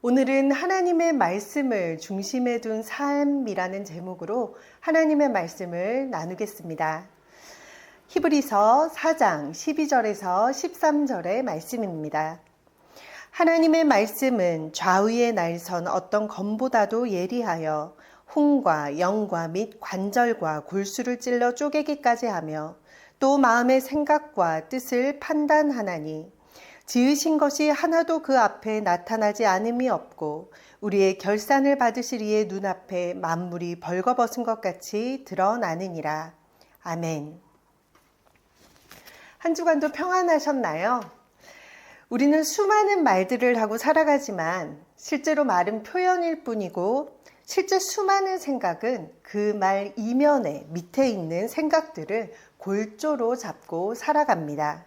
오늘은 하나님의 말씀을 중심에 둔 삶이라는 제목으로 하나님의 말씀을 나누겠습니다. 히브리서 4장 12절에서 13절의 말씀입니다. 하나님의 말씀은 좌우에 날선 어떤 검보다도 예리하여 홍과 영과 및 관절과 골수를 찔러 쪼개기까지 하며 또 마음의 생각과 뜻을 판단하나니 지으신 것이 하나도 그 앞에 나타나지 않음이 없고 우리의 결산을 받으실 이의 눈앞에 만물이 벌거벗은 것 같이 드러나느니라. 아멘. 한 주간도 평안하셨나요? 우리는 수많은 말들을 하고 살아가지만 실제로 말은 표현일 뿐이고 실제 수많은 생각은 그 말 이면에 밑에 있는 생각들을 골조로 잡고 살아갑니다.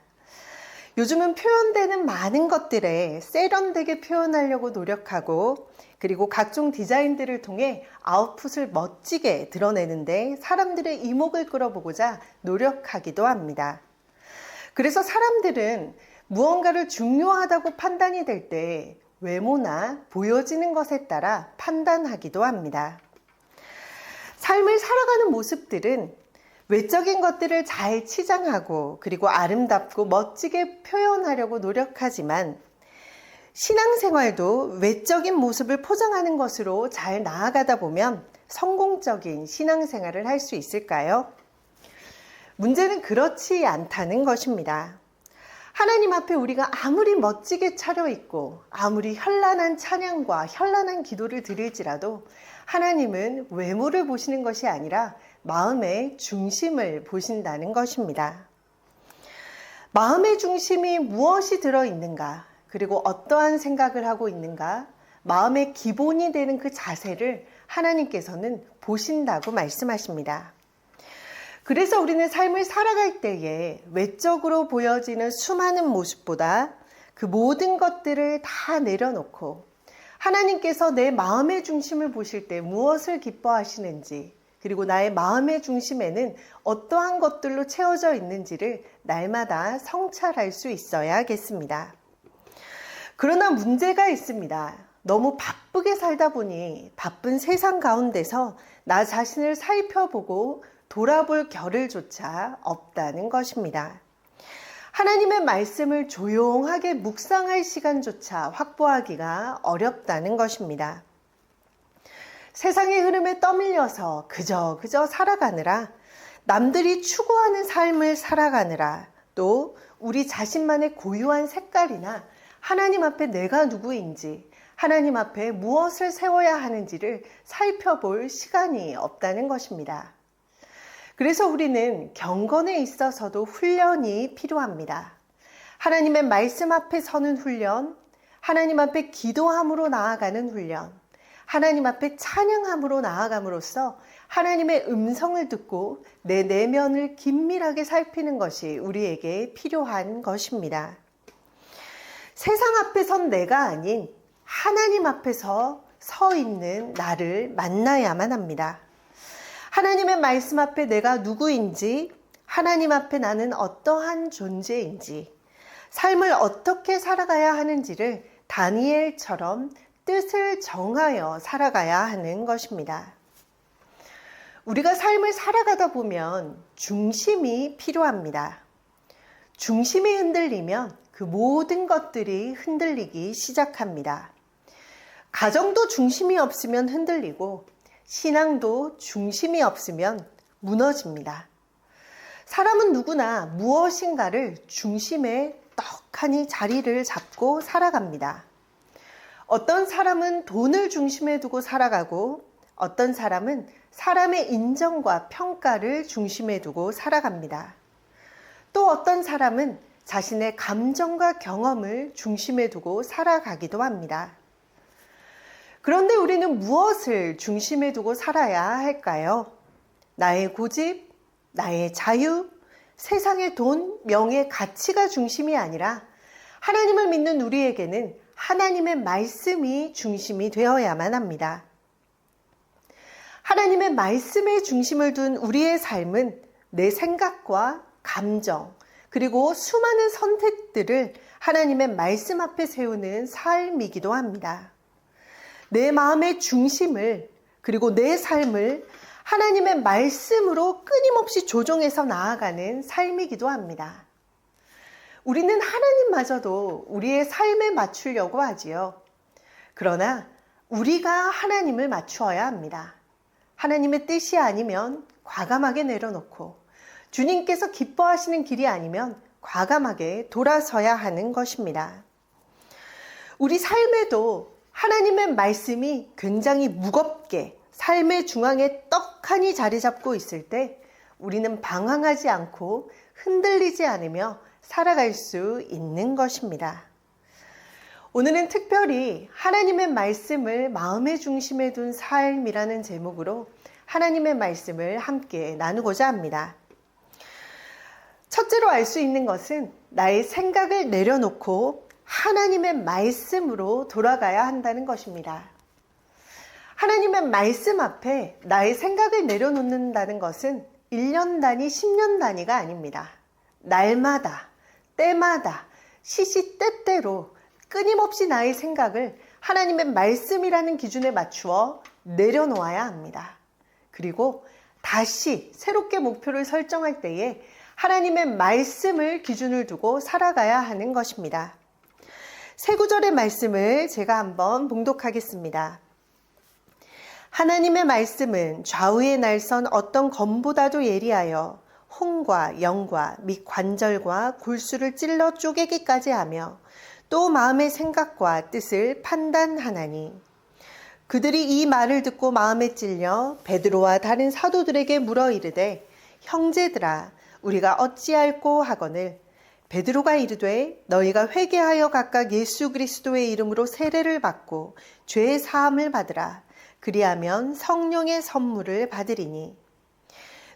요즘은 표현되는 많은 것들에 세련되게 표현하려고 노력하고 그리고 각종 디자인들을 통해 아웃풋을 멋지게 드러내는데 사람들의 이목을 끌어보고자 노력하기도 합니다. 그래서 사람들은 무언가를 중요하다고 판단이 될 때 외모나 보여지는 것에 따라 판단하기도 합니다. 삶을 살아가는 모습들은 외적인 것들을 잘 치장하고 그리고 아름답고 멋지게 표현하려고 노력하지만 신앙생활도 외적인 모습을 포장하는 것으로 잘 나아가다 보면 성공적인 신앙생활을 할 수 있을까요? 문제는 그렇지 않다는 것입니다. 하나님 앞에 우리가 아무리 멋지게 차려입고 아무리 현란한 찬양과 현란한 기도를 드릴지라도 하나님은 외모를 보시는 것이 아니라 마음의 중심을 보신다는 것입니다. 마음의 중심이 무엇이 들어있는가, 그리고 어떠한 생각을 하고 있는가, 마음의 기본이 되는 그 자세를 하나님께서는 보신다고 말씀하십니다. 그래서 우리는 삶을 살아갈 때에 외적으로 보여지는 수많은 모습보다 그 모든 것들을 다 내려놓고 하나님께서 내 마음의 중심을 보실 때 무엇을 기뻐하시는지, 그리고 나의 마음의 중심에는 어떠한 것들로 채워져 있는지를 날마다 성찰할 수 있어야겠습니다. 그러나 문제가 있습니다. 너무 바쁘게 살다 보니 바쁜 세상 가운데서 나 자신을 살펴보고 돌아볼 겨를조차 없다는 것입니다. 하나님의 말씀을 조용하게 묵상할 시간조차 확보하기가 어렵다는 것입니다. 세상의 흐름에 떠밀려서 그저 살아가느라, 남들이 추구하는 삶을 살아가느라, 또 우리 자신만의 고유한 색깔이나 하나님 앞에 내가 누구인지, 하나님 앞에 무엇을 세워야 하는지를 살펴볼 시간이 없다는 것입니다. 그래서 우리는 경건에 있어서도 훈련이 필요합니다. 하나님의 말씀 앞에 서는 훈련, 하나님 앞에 기도함으로 나아가는 훈련, 하나님 앞에 찬양함으로 나아감으로써 하나님의 음성을 듣고 내 내면을 긴밀하게 살피는 것이 우리에게 필요한 것입니다. 세상 앞에 선 내가 아닌 하나님 앞에서 서 있는 나를 만나야만 합니다. 하나님의 말씀 앞에 내가 누구인지, 하나님 앞에 나는 어떠한 존재인지, 삶을 어떻게 살아가야 하는지를 다니엘처럼 뜻을 정하여 살아가야 하는 것입니다. 우리가 삶을 살아가다 보면 중심이 필요합니다. 중심이 흔들리면 그 모든 것들이 흔들리기 시작합니다. 가정도 중심이 없으면 흔들리고 신앙도 중심이 없으면 무너집니다. 사람은 누구나 무엇인가를 중심에 떡하니 자리를 잡고 살아갑니다. 어떤 사람은 돈을 중심에 두고 살아가고 어떤 사람은 사람의 인정과 평가를 중심에 두고 살아갑니다. 또 어떤 사람은 자신의 감정과 경험을 중심에 두고 살아가기도 합니다. 그런데 우리는 무엇을 중심에 두고 살아야 할까요? 나의 고집, 나의 자유, 세상의 돈, 명예, 가치가 중심이 아니라 하나님을 믿는 우리에게는 하나님의 말씀이 중심이 되어야만 합니다. 하나님의 말씀에 중심을 둔 우리의 삶은 내 생각과 감정, 그리고 수많은 선택들을 하나님의 말씀 앞에 세우는 삶이기도 합니다. 내 마음의 중심을 그리고 내 삶을 하나님의 말씀으로 끊임없이 조정해서 나아가는 삶이기도 합니다. 우리는 하나님마저도 우리의 삶에 맞추려고 하지요. 그러나 우리가 하나님을 맞추어야 합니다. 하나님의 뜻이 아니면 과감하게 내려놓고 주님께서 기뻐하시는 길이 아니면 과감하게 돌아서야 하는 것입니다. 우리 삶에도 하나님의 말씀이 굉장히 무겁게 삶의 중앙에 떡하니 자리 잡고 있을 때 우리는 방황하지 않고 흔들리지 않으며 살아갈 수 있는 것입니다. 오늘은 특별히 하나님의 말씀을 마음의 중심에 둔 삶이라는 제목으로 하나님의 말씀을 함께 나누고자 합니다. 첫째로 알 수 있는 것은 나의 생각을 내려놓고 하나님의 말씀으로 돌아가야 한다는 것입니다. 하나님의 말씀 앞에 나의 생각을 내려놓는다는 것은 1년 단위, 10년 단위가 아닙니다. 날마다, 때마다, 시시때때로 끊임없이 나의 생각을 하나님의 말씀이라는 기준에 맞추어 내려놓아야 합니다. 그리고 다시 새롭게 목표를 설정할 때에 하나님의 말씀을 기준을 두고 살아가야 하는 것입니다. 세 구절의 말씀을 제가 한번 봉독하겠습니다. 하나님의 말씀은 좌우에 날선 어떤 검보다도 예리하여 혼과 영과 및 관절과 골수를 찔러 쪼개기까지 하며 또 마음의 생각과 뜻을 판단하나니 그들이 이 말을 듣고 마음에 찔려 베드로와 다른 사도들에게 물어 이르되 형제들아 우리가 어찌할꼬 하거늘 베드로가 이르되 너희가 회개하여 각각 예수 그리스도의 이름으로 세례를 받고 죄의 사함을 받으라. 그리하면 성령의 선물을 받으리니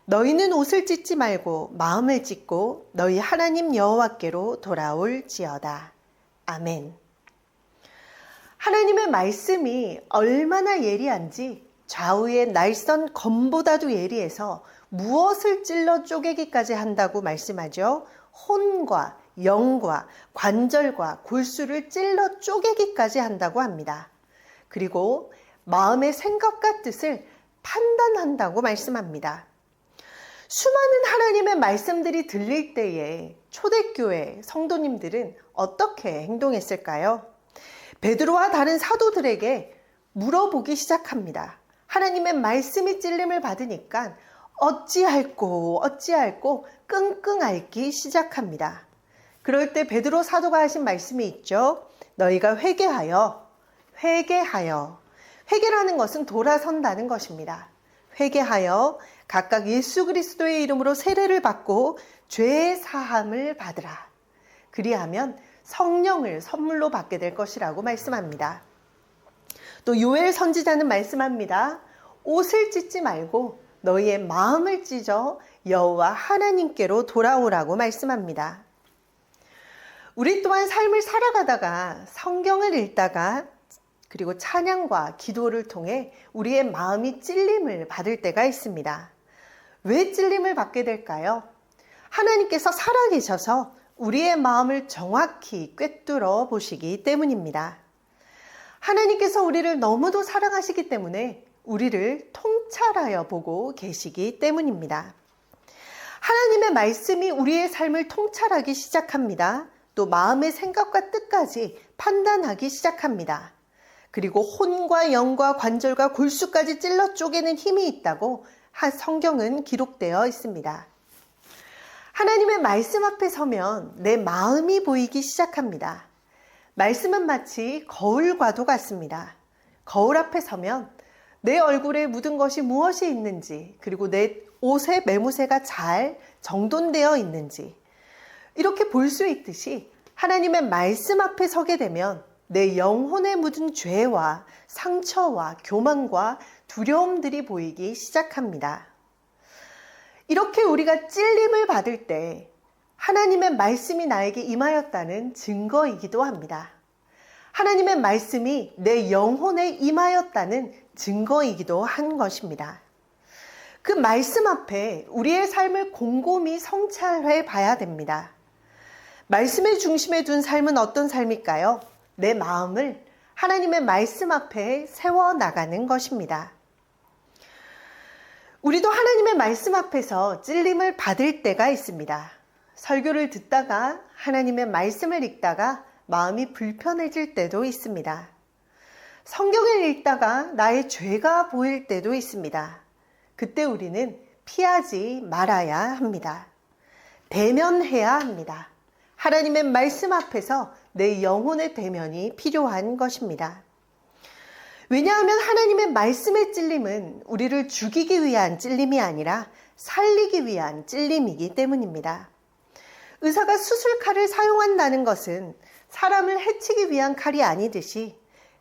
너희는 옷을 찢지 말고 마음을 찢고 너희 하나님 여호와께로 돌아올지어다. 아멘. 하나님의 말씀이 얼마나 예리한지 좌우의 날선 검보다도 예리해서 무엇을 찔러 쪼개기까지 한다고 말씀하죠. 혼과 영과 관절과 골수를 찔러 쪼개기까지 한다고 합니다. 그리고 마음의 생각과 뜻을 판단한다고 말씀합니다. 수많은 하나님의 말씀들이 들릴 때에 초대교회 성도님들은 어떻게 행동했을까요? 베드로와 다른 사도들에게 물어보기 시작합니다. 하나님의 말씀이 찔림을 받으니까 어찌할꼬 끙끙 앓기 시작합니다. 그럴 때 베드로 사도가 하신 말씀이 있죠. 너희가 회개라는 것은 돌아선다는 것입니다. 회개하여 각각 예수 그리스도의 이름으로 세례를 받고 죄의 사함을 받으라. 그리하면 성령을 선물로 받게 될 것이라고 말씀합니다. 또 요엘 선지자는 말씀합니다. 옷을 찢지 말고 너희의 마음을 찢어 여호와 하나님께로 돌아오라고 말씀합니다. 우리 또한 삶을 살아가다가 성경을 읽다가 그리고 찬양과 기도를 통해 우리의 마음이 찔림을 받을 때가 있습니다. 왜 찔림을 받게 될까요? 하나님께서 살아계셔서 우리의 마음을 정확히 꿰뚫어 보시기 때문입니다. 하나님께서 우리를 너무도 사랑하시기 때문에 우리를 통찰하여 보고 계시기 때문입니다. 하나님의 말씀이 우리의 삶을 통찰하기 시작합니다. 또 마음의 생각과 뜻까지 판단하기 시작합니다. 그리고 혼과 영과 관절과 골수까지 찔러 쪼개는 힘이 있다고 성경은 기록되어 있습니다. 하나님의 말씀 앞에 서면 내 마음이 보이기 시작합니다. 말씀은 마치 거울과도 같습니다. 거울 앞에 서면 내 얼굴에 묻은 것이 무엇이 있는지, 그리고 내 옷의 매무새가 잘 정돈되어 있는지 이렇게 볼 수 있듯이 하나님의 말씀 앞에 서게 되면 내 영혼에 묻은 죄와 상처와 교만과 두려움들이 보이기 시작합니다. 이렇게 우리가 찔림을 받을 때 하나님의 말씀이 나에게 임하였다는 증거이기도 합니다. 하나님의 말씀이 내 영혼에 임하였다는 증거이기도 한 것입니다. 그 말씀 앞에 우리의 삶을 곰곰이 성찰해 봐야 됩니다. 말씀의 중심에 둔 삶은 어떤 삶일까요? 내 마음을 하나님의 말씀 앞에 세워나가는 것입니다. 우리도 하나님의 말씀 앞에서 찔림을 받을 때가 있습니다. 설교를 듣다가 하나님의 말씀을 읽다가 마음이 불편해질 때도 있습니다. 성경을 읽다가 나의 죄가 보일 때도 있습니다. 그때 우리는 피하지 말아야 합니다. 대면해야 합니다. 하나님의 말씀 앞에서 내 영혼의 대면이 필요한 것입니다. 왜냐하면 하나님의 말씀의 찔림은 우리를 죽이기 위한 찔림이 아니라 살리기 위한 찔림이기 때문입니다. 의사가 수술칼을 사용한다는 것은 사람을 해치기 위한 칼이 아니듯이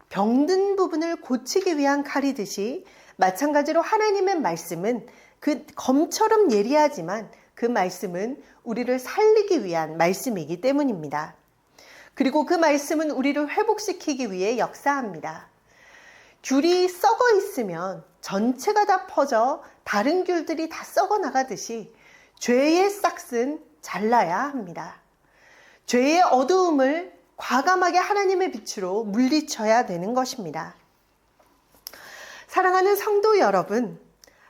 병든 부분을 고치기 위한 칼이듯이 마찬가지로 하나님의 말씀은 그 검처럼 예리하지만 그 말씀은 우리를 살리기 위한 말씀이기 때문입니다. 그리고 그 말씀은 우리를 회복시키기 위해 역사합니다. 귤이 썩어 있으면 전체가 다 퍼져 다른 귤들이 다 썩어 나가듯이 죄의 싹은 잘라야 합니다. 죄의 어두움을 과감하게 하나님의 빛으로 물리쳐야 되는 것입니다. 사랑하는 성도 여러분,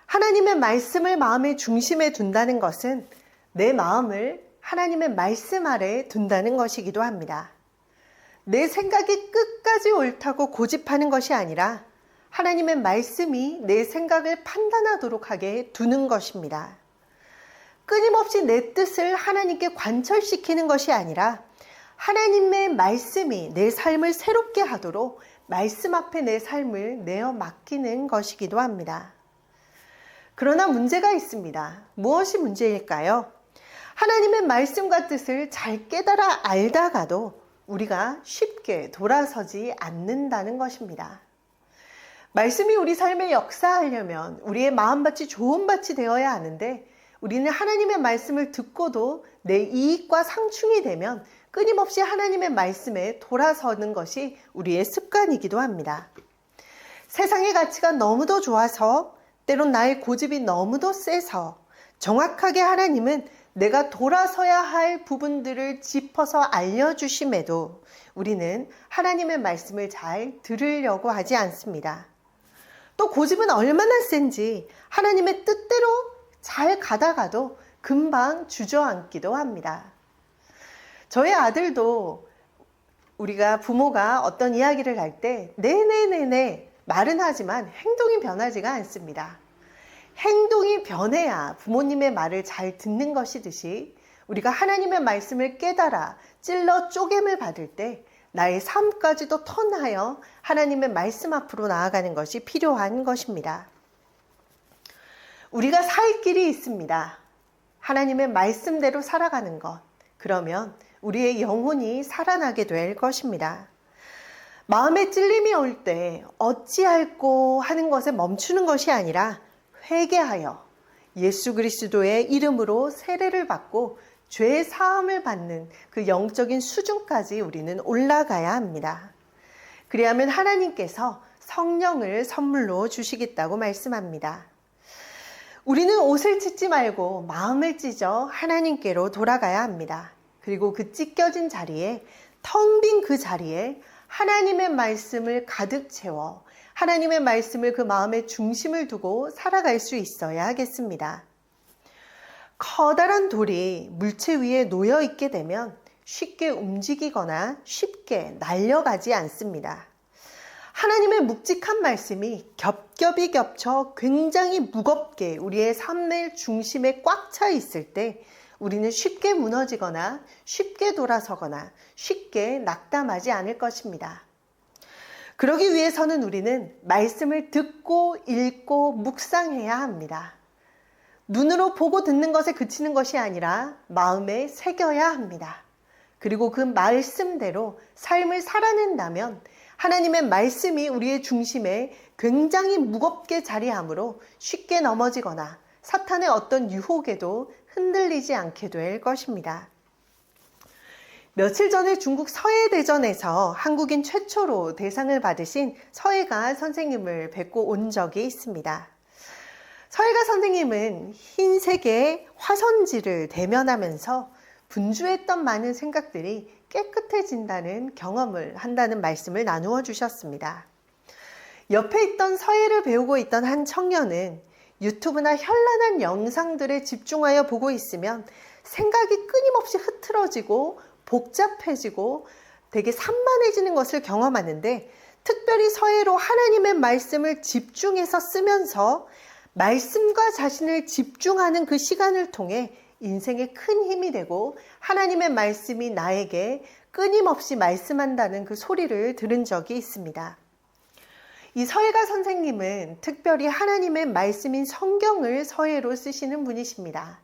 하나님의 말씀을 마음의 중심에 둔다는 것은 내 마음을 하나님의 말씀 아래 둔다는 것이기도 합니다. 내 생각이 끝까지 옳다고 고집하는 것이 아니라 하나님의 말씀이 내 생각을 판단하도록 하게 두는 것입니다. 끊임없이 내 뜻을 하나님께 관철시키는 것이 아니라 하나님의 말씀이 내 삶을 새롭게 하도록 말씀 앞에 내 삶을 내어 맡기는 것이기도 합니다. 그러나 문제가 있습니다. 무엇이 문제일까요? 하나님의 말씀과 뜻을 잘 깨달아 알다가도 우리가 쉽게 돌아서지 않는다는 것입니다. 말씀이 우리 삶에 역사하려면 우리의 마음밭이 좋은 밭이 되어야 하는데 우리는 하나님의 말씀을 듣고도 내 이익과 상충이 되면 끊임없이 하나님의 말씀에 돌아서는 것이 우리의 습관이기도 합니다. 세상의 가치가 너무도 좋아서 때론 나의 고집이 너무도 세서 정확하게 하나님은 내가 돌아서야 할 부분들을 짚어서 알려주심에도 우리는 하나님의 말씀을 잘 들으려고 하지 않습니다. 또 고집은 얼마나 센지 하나님의 뜻대로 잘 가다가도 금방 주저앉기도 합니다. 저의 아들도 우리가 부모가 어떤 이야기를 할 때 네네네네 말은 하지만 행동이 변하지가 않습니다. 행동이 변해야 부모님의 말을 잘 듣는 것이듯이 우리가 하나님의 말씀을 깨달아 찔러 쪼갰을 받을 때 나의 삶까지도 턴하여 하나님의 말씀 앞으로 나아가는 것이 필요한 것입니다. 우리가 살 길이 있습니다. 하나님의 말씀대로 살아가는 것. 그러면 우리의 영혼이 살아나게 될 것입니다. 마음에 찔림이 올 때 어찌할꼬 하는 것에 멈추는 것이 아니라 회개하여 예수 그리스도의 이름으로 세례를 받고 죄 사함을 받는 그 영적인 수준까지 우리는 올라가야 합니다. 그리하면 하나님께서 성령을 선물로 주시겠다고 말씀합니다. 우리는 옷을 찢지 말고 마음을 찢어 하나님께로 돌아가야 합니다. 그리고 그 찢겨진 자리에, 텅 빈 그 자리에 하나님의 말씀을 가득 채워 하나님의 말씀을 그 마음의 중심을 두고 살아갈 수 있어야 하겠습니다. 커다란 돌이 물체 위에 놓여 있게 되면 쉽게 움직이거나 쉽게 날려가지 않습니다. 하나님의 묵직한 말씀이 겹겹이 겹쳐 굉장히 무겁게 우리의 삶의 중심에 꽉 차 있을 때 우리는 쉽게 무너지거나 쉽게 돌아서거나 쉽게 낙담하지 않을 것입니다. 그러기 위해서는 우리는 말씀을 듣고 읽고 묵상해야 합니다. 눈으로 보고 듣는 것에 그치는 것이 아니라 마음에 새겨야 합니다. 그리고 그 말씀대로 삶을 살아낸다면 하나님의 말씀이 우리의 중심에 굉장히 무겁게 자리하므로 쉽게 넘어지거나 사탄의 어떤 유혹에도 흔들리지 않게 될 것입니다. 며칠 전에 중국 서해대전에서 한국인 최초로 대상을 받으신 서해가 선생님을 뵙고 온 적이 있습니다. 서해가 선생님은 흰색의 화선지를 대면하면서 분주했던 많은 생각들이 깨끗해진다는 경험을 한다는 말씀을 나누어 주셨습니다. 옆에 있던 서예를 배우고 있던 한 청년은 유튜브나 현란한 영상들에 집중하여 보고 있으면 생각이 끊임없이 흐트러지고 복잡해지고 되게 산만해지는 것을 경험하는데, 특별히 서예로 하나님의 말씀을 집중해서 쓰면서 말씀과 자신을 집중하는 그 시간을 통해 인생에 큰 힘이 되고 하나님의 말씀이 나에게 끊임없이 말씀한다는 그 소리를 들은 적이 있습니다. 이 서예가 선생님은 특별히 하나님의 말씀인 성경을 서예로 쓰시는 분이십니다.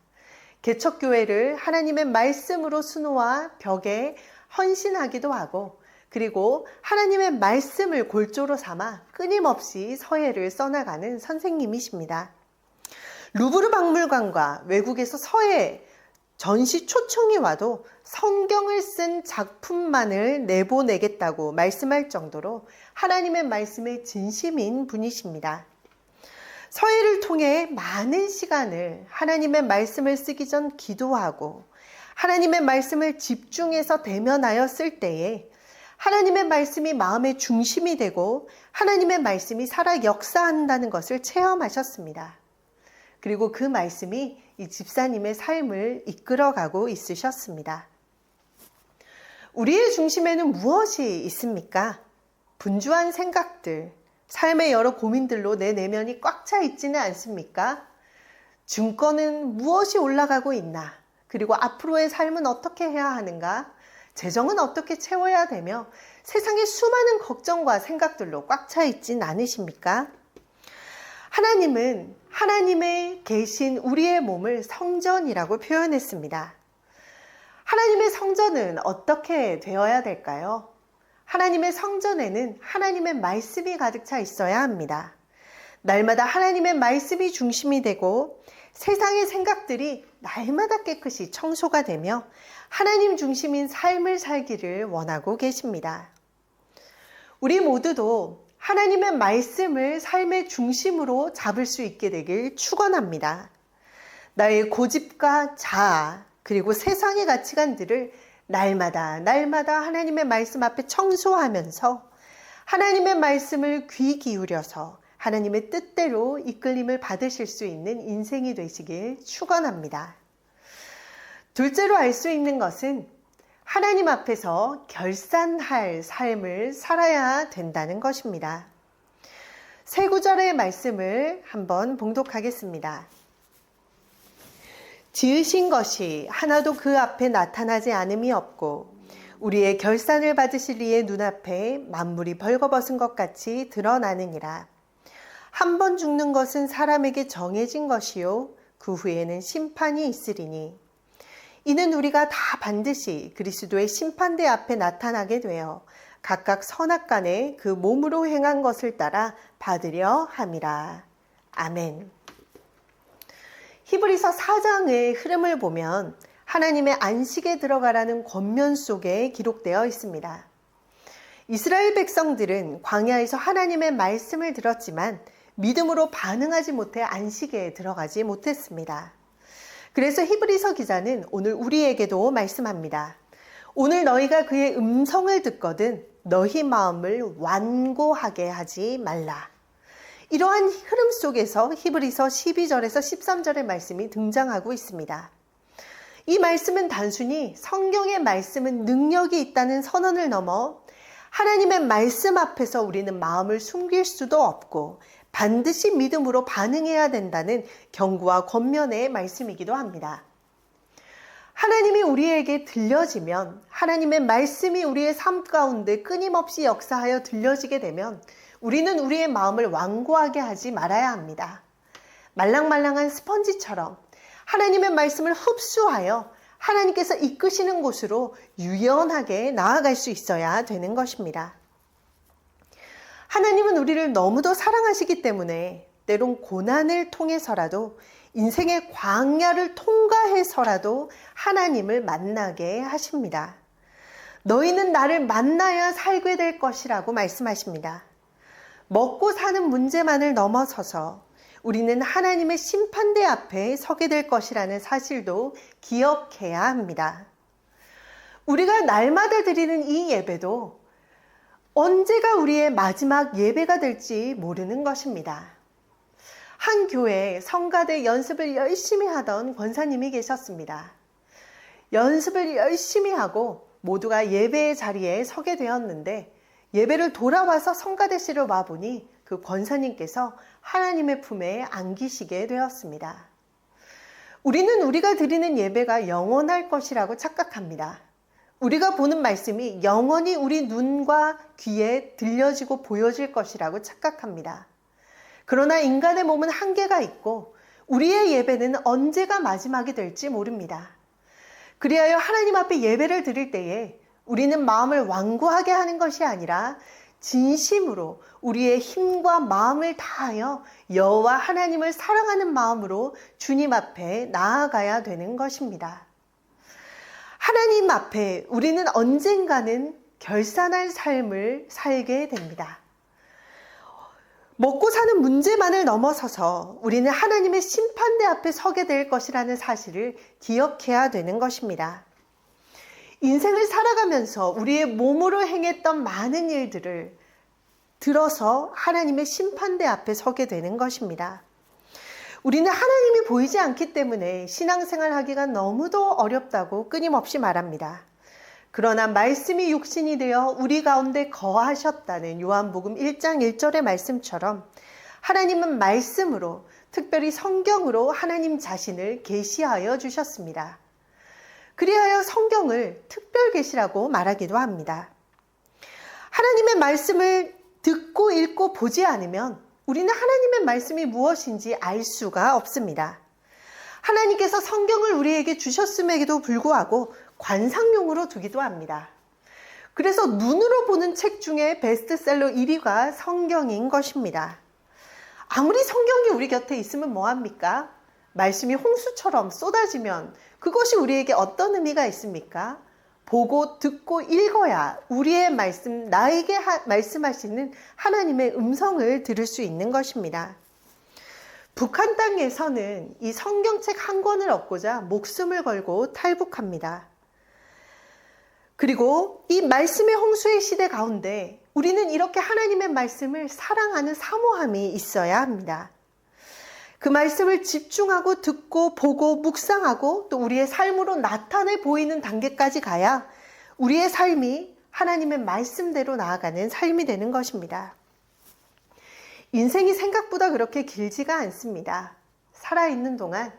개척교회를 하나님의 말씀으로 수놓아 벽에 헌신하기도 하고, 그리고 하나님의 말씀을 골조로 삼아 끊임없이 서예를 써나가는 선생님이십니다. 루브르 박물관과 외국에서 서예 전시 초청이 와도 성경을 쓴 작품만을 내보내겠다고 말씀할 정도로 하나님의 말씀에 진심인 분이십니다. 서예를 통해 많은 시간을 하나님의 말씀을 쓰기 전 기도하고 하나님의 말씀을 집중해서 대면하여 쓸 때에 하나님의 말씀이 마음의 중심이 되고 하나님의 말씀이 살아 역사한다는 것을 체험하셨습니다. 그리고 그 말씀이 이 집사님의 삶을 이끌어가고 있으셨습니다. 우리의 중심에는 무엇이 있습니까? 분주한 생각들, 삶의 여러 고민들로 내 내면이 꽉 차 있지는 않습니까? 증권은 무엇이 올라가고 있나? 그리고 앞으로의 삶은 어떻게 해야 하는가? 재정은 어떻게 채워야 되며 세상의 수많은 걱정과 생각들로 꽉 차 있진 않으십니까? 하나님은 하나님의 계신 우리의 몸을 성전이라고 표현했습니다. 하나님의 성전은 어떻게 되어야 될까요? 하나님의 성전에는 하나님의 말씀이 가득 차 있어야 합니다. 날마다 하나님의 말씀이 중심이 되고 세상의 생각들이 날마다 깨끗이 청소가 되며 하나님 중심인 삶을 살기를 원하고 계십니다. 우리 모두도 하나님의 말씀을 삶의 중심으로 잡을 수 있게 되길 축원합니다. 나의 고집과 자아, 그리고 세상의 가치관들을 날마다 하나님의 말씀 앞에 청소하면서 하나님의 말씀을 귀 기울여서 하나님의 뜻대로 이끌림을 받으실 수 있는 인생이 되시길 축원합니다. 둘째로 알 수 있는 것은 하나님 앞에서 결산할 삶을 살아야 된다는 것입니다. 세 구절의 말씀을 한번 봉독하겠습니다. 지으신 것이 하나도 그 앞에 나타나지 않음이 없고 우리의 결산을 받으실 이의 눈앞에 만물이 벌거벗은 것 같이 드러나느니라. 한 번 죽는 것은 사람에게 정해진 것이요 그 후에는 심판이 있으리니 이는 우리가 다 반드시 그리스도의 심판대 앞에 나타나게 되어 각각 선악간에 그 몸으로 행한 것을 따라 받으려 함이라. 아멘. 히브리서 4장의 흐름을 보면 하나님의 안식에 들어가라는 권면 속에 기록되어 있습니다. 이스라엘 백성들은 광야에서 하나님의 말씀을 들었지만 믿음으로 반응하지 못해 안식에 들어가지 못했습니다. 그래서 히브리서 기자는 오늘 우리에게도 말씀합니다. 오늘 너희가 그의 음성을 듣거든 너희 마음을 완고하게 하지 말라. 이러한 흐름 속에서 히브리서 12절에서 13절의 말씀이 등장하고 있습니다. 이 말씀은 단순히 성경의 말씀은 능력이 있다는 선언을 넘어 하나님의 말씀 앞에서 우리는 마음을 숨길 수도 없고 반드시 믿음으로 반응해야 된다는 경고와 권면의 말씀이기도 합니다. 하나님이 우리에게 들려지면 하나님의 말씀이 우리의 삶 가운데 끊임없이 역사하여 들려지게 되면 우리는 우리의 마음을 완고하게 하지 말아야 합니다. 말랑말랑한 스펀지처럼 하나님의 말씀을 흡수하여 하나님께서 이끄시는 곳으로 유연하게 나아갈 수 있어야 되는 것입니다. 하나님은 우리를 너무도 사랑하시기 때문에 때론 고난을 통해서라도 인생의 광야를 통과해서라도 하나님을 만나게 하십니다. 너희는 나를 만나야 살게 될 것이라고 말씀하십니다. 먹고 사는 문제만을 넘어서서 우리는 하나님의 심판대 앞에 서게 될 것이라는 사실도 기억해야 합니다. 우리가 날마다 드리는 이 예배도 언제가 우리의 마지막 예배가 될지 모르는 것입니다. 한 교회에 성가대 연습을 열심히 하던 권사님이 계셨습니다. 연습을 열심히 하고 모두가 예배의 자리에 서게 되었는데 예배를 돌아와서 성가대실을 와보니 그 권사님께서 하나님의 품에 안기시게 되었습니다. 우리는 우리가 드리는 예배가 영원할 것이라고 착각합니다. 우리가 보는 말씀이 영원히 우리 눈과 귀에 들려지고 보여질 것이라고 착각합니다. 그러나 인간의 몸은 한계가 있고 우리의 예배는 언제가 마지막이 될지 모릅니다. 그리하여 하나님 앞에 예배를 드릴 때에 우리는 마음을 완고하게 하는 것이 아니라 진심으로 우리의 힘과 마음을 다하여 여호와 하나님을 사랑하는 마음으로 주님 앞에 나아가야 되는 것입니다. 하나님 앞에 우리는 언젠가는 결산할 삶을 살게 됩니다. 먹고 사는 문제만을 넘어서서 우리는 하나님의 심판대 앞에 서게 될 것이라는 사실을 기억해야 되는 것입니다. 인생을 살아가면서 우리의 몸으로 행했던 많은 일들을 들어서 하나님의 심판대 앞에 서게 되는 것입니다. 우리는 하나님이 보이지 않기 때문에 신앙생활 하기가 너무도 어렵다고 끊임없이 말합니다. 그러나 말씀이 육신이 되어 우리 가운데 거하셨다는 요한복음 1장 1절의 말씀처럼 하나님은 말씀으로, 특별히 성경으로 하나님 자신을 계시하여 주셨습니다. 그리하여 성경을 특별계시라고 말하기도 합니다. 하나님의 말씀을 듣고 읽고 보지 않으면 우리는 하나님의 말씀이 무엇인지 알 수가 없습니다. 하나님께서 성경을 우리에게 주셨음에도 불구하고 관상용으로 두기도 합니다. 그래서 눈으로 보는 책 중에 베스트셀러 1위가 성경인 것입니다. 아무리 성경이 우리 곁에 있으면 뭐합니까? 말씀이 홍수처럼 쏟아지면 그것이 우리에게 어떤 의미가 있습니까? 보고 듣고 읽어야 우리의 말씀, 나에게 말씀하시는 하나님의 음성을 들을 수 있는 것입니다. 북한 땅에서는 이 성경책 한 권을 얻고자 목숨을 걸고 탈북합니다. 그리고 이 말씀의 홍수의 시대 가운데 우리는 이렇게 하나님의 말씀을 사랑하는 사모함이 있어야 합니다. 그 말씀을 집중하고 듣고 보고 묵상하고 또 우리의 삶으로 나타내 보이는 단계까지 가야 우리의 삶이 하나님의 말씀대로 나아가는 삶이 되는 것입니다. 인생이 생각보다 그렇게 길지가 않습니다. 살아있는 동안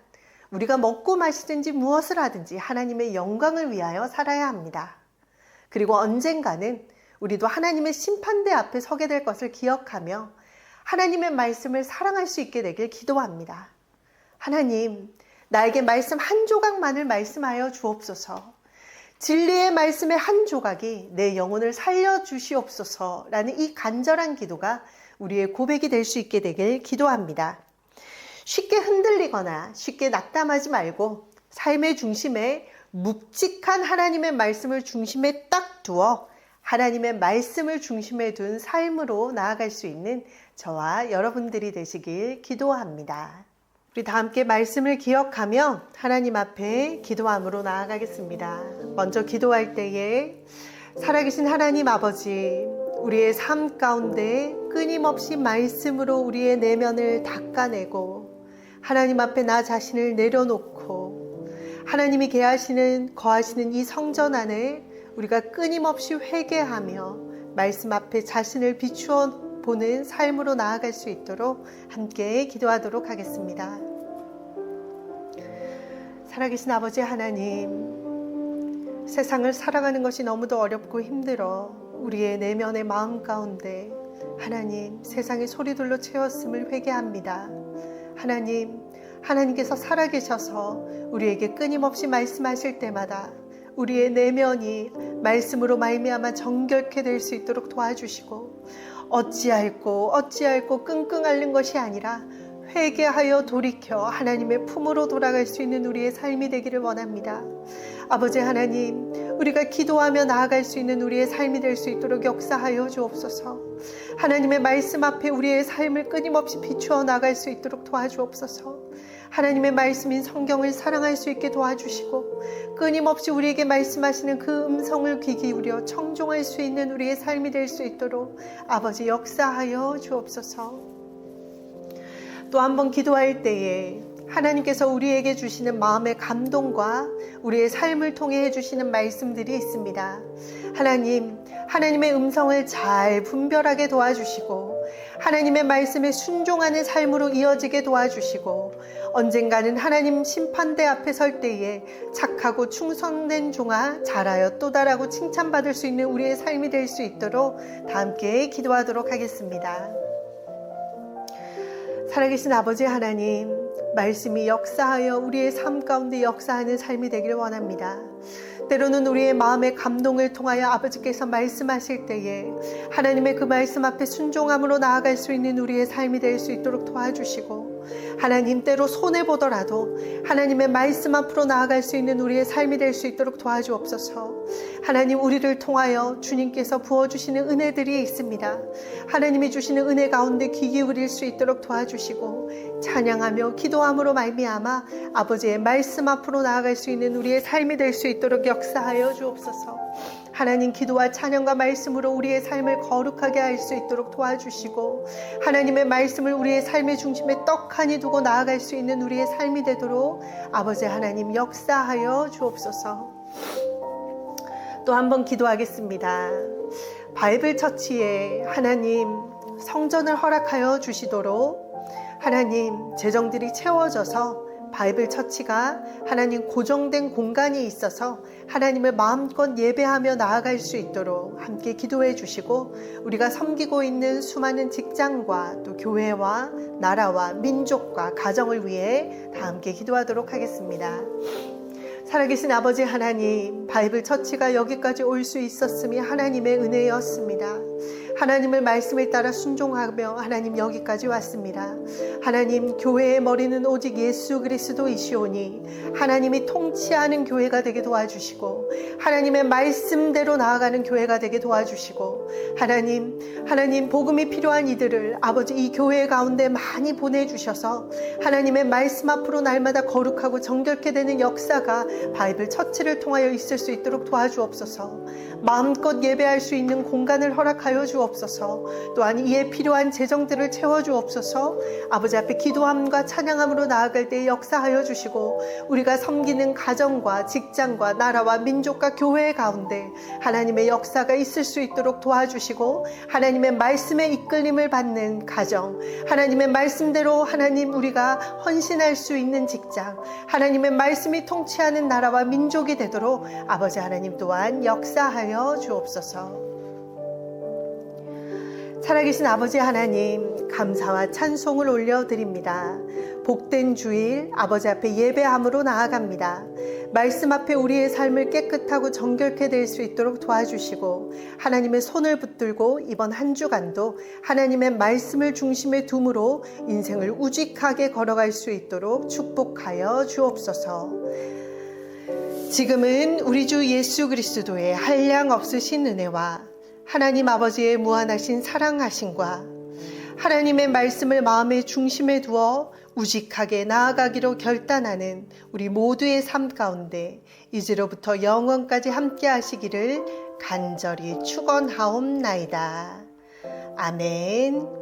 우리가 먹고 마시든지 무엇을 하든지 하나님의 영광을 위하여 살아야 합니다. 그리고 언젠가는 우리도 하나님의 심판대 앞에 서게 될 것을 기억하며 하나님의 말씀을 사랑할 수 있게 되길 기도합니다. 하나님, 나에게 말씀 한 조각만을 말씀하여 주옵소서. 진리의 말씀의 한 조각이 내 영혼을 살려주시옵소서라는 이 간절한 기도가 우리의 고백이 될 수 있게 되길 기도합니다. 쉽게 흔들리거나 쉽게 낙담하지 말고 삶의 중심에 묵직한 하나님의 말씀을 중심에 딱 두어 하나님의 말씀을 중심에 둔 삶으로 나아갈 수 있는 저와 여러분들이 되시길 기도합니다. 우리 다 함께 말씀을 기억하며 하나님 앞에 기도함으로 나아가겠습니다. 먼저 기도할 때에 살아계신 하나님 아버지, 우리의 삶 가운데 끊임없이 말씀으로 우리의 내면을 닦아내고 하나님 앞에 나 자신을 내려놓고 하나님이 거하시는 이 성전 안에 우리가 끊임없이 회개하며 말씀 앞에 자신을 비추어 보는 삶으로 나아갈 수 있도록 함께 기도하도록 하겠습니다. 살아계신 아버지 하나님, 세상을 살아가는 것이 너무도 어렵고 힘들어 우리의 내면의 마음 가운데 하나님 세상의 소리들로 채웠음을 회개합니다. 하나님께서 살아계셔서 우리에게 끊임없이 말씀하실 때마다 우리의 내면이 말씀으로 말미암아 정결케 될 수 있도록 도와주시고 어찌할꼬 끙끙 앓는 것이 아니라 회개하여 돌이켜 하나님의 품으로 돌아갈 수 있는 우리의 삶이 되기를 원합니다. 아버지 하나님, 우리가 기도하며 나아갈 수 있는 우리의 삶이 될 수 있도록 역사하여 주옵소서. 하나님의 말씀 앞에 우리의 삶을 끊임없이 비추어 나갈 수 있도록 도와주옵소서. 하나님의 말씀인 성경을 사랑할 수 있게 도와주시고 끊임없이 우리에게 말씀하시는 그 음성을 귀 기울여 청종할 수 있는 우리의 삶이 될 수 있도록 아버지 역사하여 주옵소서. 또 한 번 기도할 때에 하나님께서 우리에게 주시는 마음의 감동과 우리의 삶을 통해 해주시는 말씀들이 있습니다. 하나님의 음성을 잘 분별하게 도와주시고 하나님의 말씀에 순종하는 삶으로 이어지게 도와주시고 언젠가는 하나님 심판대 앞에 설 때에 착하고 충성된 종아 잘하여 또다라고 칭찬받을 수 있는 우리의 삶이 될 수 있도록 다 함께 기도하도록 하겠습니다. 살아계신 아버지 하나님, 말씀이 역사하여 우리의 삶 가운데 역사하는 삶이 되기를 원합니다. 때로는 우리의 마음의 감동을 통하여 아버지께서 말씀하실 때에 하나님의 그 말씀 앞에 순종함으로 나아갈 수 있는 우리의 삶이 될 수 있도록 도와주시고 하나님 때로 손해보더라도 하나님의 말씀 앞으로 나아갈 수 있는 우리의 삶이 될 수 있도록 도와주옵소서. 하나님 우리를 통하여 주님께서 부어주시는 은혜들이 있습니다. 하나님이 주시는 은혜 가운데 귀 기울일 수 있도록 도와주시고 찬양하며 기도함으로 말미암아 아버지의 말씀 앞으로 나아갈 수 있는 우리의 삶이 될 수 있도록 역사하여 주옵소서. 하나님 기도와 찬양과 말씀으로 우리의 삶을 거룩하게 할 수 있도록 도와주시고 하나님의 말씀을 우리의 삶의 중심에 떡하니 두고 나아갈 수 있는 우리의 삶이 되도록 아버지 하나님 역사하여 주옵소서. 또 한 번 기도하겠습니다. 바이블 처치에 하나님 성전을 허락하여 주시도록 하나님 재정들이 채워져서 바이블 처치가 하나님 고정된 공간이 있어서 하나님을 마음껏 예배하며 나아갈 수 있도록 함께 기도해 주시고 우리가 섬기고 있는 수많은 직장과 또 교회와 나라와 민족과 가정을 위해 다 함께 기도하도록 하겠습니다. 살아계신 아버지 하나님, 바이블 처치가 여기까지 올 수 있었음이 하나님의 은혜였습니다. 하나님의 말씀을 따라 순종하며 하나님 여기까지 왔습니다. 하나님 교회의 머리는 오직 예수 그리스도이시오니 하나님이 통치하는 교회가 되게 도와주시고 하나님의 말씀대로 나아가는 교회가 되게 도와주시고 하나님 복음이 필요한 이들을 아버지 이 교회 가운데 많이 보내주셔서 하나님의 말씀 앞으로 날마다 거룩하고 정결케 되는 역사가 바이블 처치를 통하여 있을 수 있도록 도와주옵소서. 마음껏 예배할 수 있는 공간을 허락하여 주옵소서. 또한 이에 필요한 재정들을 채워주옵소서. 아버지 앞에 기도함과 찬양함으로 나아갈 때 역사하여 주시고 우리가 섬기는 가정과 직장과 나라와 민족과 교회 가운데 하나님의 역사가 있을 수 있도록 도와주시고 하나님의 말씀에 이끌림을 받는 가정, 하나님의 말씀대로 하나님 우리가 헌신할 수 있는 직장, 하나님의 말씀이 통치하는 나라와 민족이 되도록 아버지 하나님 또한 역사하여 주옵소서. 살아계신 아버지 하나님, 감사와 찬송을 올려드립니다. 복된 주일 아버지 앞에 예배함으로 나아갑니다. 말씀 앞에 우리의 삶을 깨끗하고 정결케 될 수 있도록 도와주시고 하나님의 손을 붙들고 이번 한 주간도 하나님의 말씀을 중심에 둠으로 인생을 우직하게 걸어갈 수 있도록 축복하여 주옵소서. 지금은 우리 주 예수 그리스도의 한량 없으신 은혜와 하나님 아버지의 무한하신 사랑하심과 하나님의 말씀을 마음의 중심에 두어 우직하게 나아가기로 결단하는 우리 모두의 삶 가운데 이제로부터 영원까지 함께 하시기를 간절히 축원하옵나이다. 아멘.